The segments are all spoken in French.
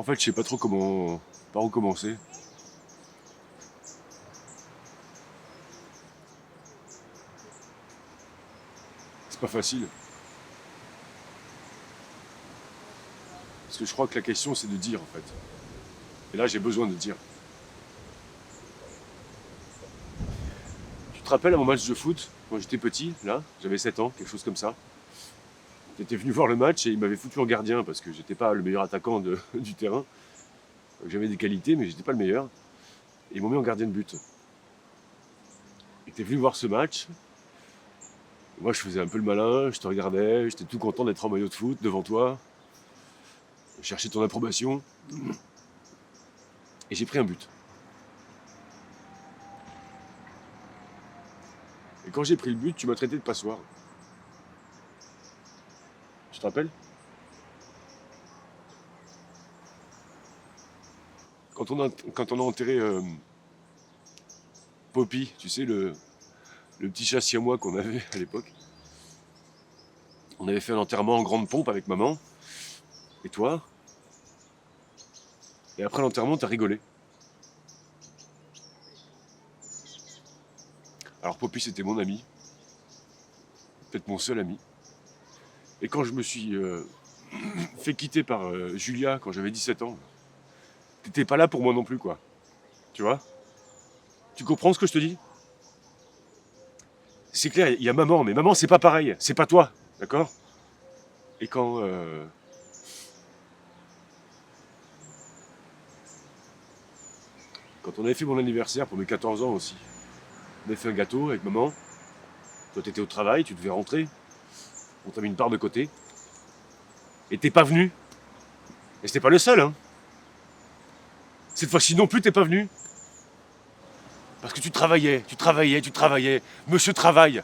En fait, je sais pas trop par où commencer. C'est pas facile. Parce que je crois que la question, c'est de dire, en fait. Et là, j'ai besoin de dire. Tu te rappelles à mon match de foot, quand j'étais petit, là, j'avais 7 ans, quelque chose comme ça. J'étais venu voir le match et il m'avait foutu en gardien parce que j'étais pas le meilleur attaquant du terrain. J'avais des qualités, mais j'étais pas le meilleur. Et ils m'ont mis en gardien de but. Et t'es venu voir ce match. Moi, je faisais un peu le malin, je te regardais, j'étais tout content d'être en maillot de foot devant toi. Je cherchais ton approbation. Et j'ai pris un but. Et quand j'ai pris le but, tu m'as traité de passoire. Tu te rappelles? Quand on a enterré Poppy, tu sais, le petit chat siamois qu'on avait à l'époque. On avait fait un enterrement en grande pompe avec maman. Et toi. Et après l'enterrement, t'as rigolé. Alors Poppy, c'était mon ami. Peut-être mon seul ami. Et quand je me suis fait quitter par Julia quand j'avais 17 ans, t'étais pas là pour moi non plus, quoi. Tu vois? Tu comprends ce que je te dis? C'est clair, il y a maman, mais maman, c'est pas pareil. C'est pas toi, d'accord? Et quand on avait fait mon anniversaire pour mes 14 ans aussi, on avait fait un gâteau avec maman. Toi, t'étais au travail, tu devais rentrer. On t'a mis une part de côté. Et t'es pas venu. Et c'était pas le seul, hein. Cette fois-ci non plus, t'es pas venu. Parce que tu travaillais, tu travaillais, tu travaillais. Monsieur travaille.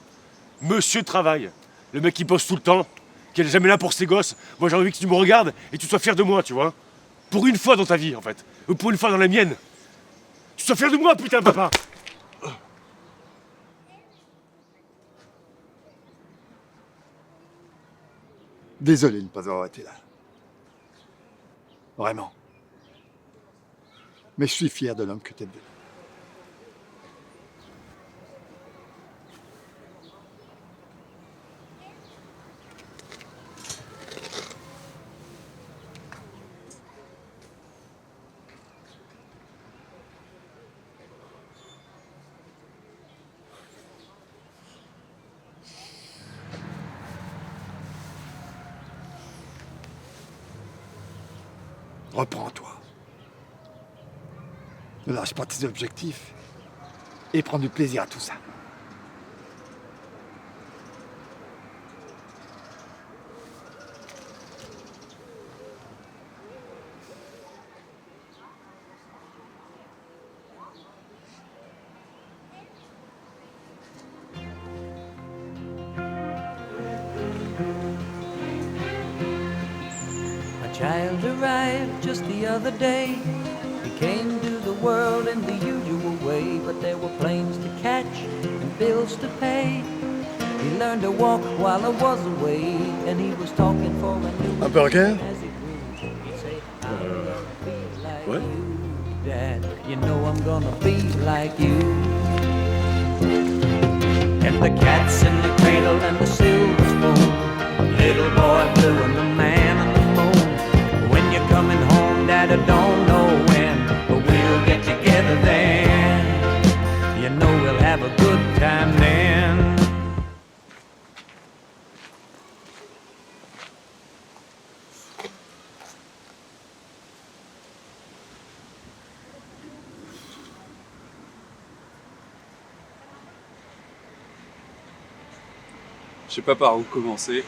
Monsieur travaille. Le mec qui bosse tout le temps, qui est jamais là pour ses gosses. Moi, j'ai envie que tu me regardes et tu sois fier de moi, tu vois. Pour une fois dans ta vie, en fait. Ou pour une fois dans la mienne. Tu sois fier de moi, putain, papa. Désolé de ne pas avoir été là. Vraiment. Mais je suis fier de l'homme que tu es devenu. Reprends-toi. Ne lâche pas tes objectifs et prends du plaisir à tout ça. A child arrived just the other day. He came to the world in the usual way, but there were planes to catch and bills to pay. He learned to walk while I was away, and he was talking for a new Un burger? as he grew. He'd say, I'm gonna be like ouais. you, Dad. You know I'm gonna be like you. And the cat's in the cradle and the silver spoon, little boy blue and the man on the moon. When you're coming home, Dad, I don't know when, but we'll get together then. You know we'll have a good time then. Je sais pas par où commencer.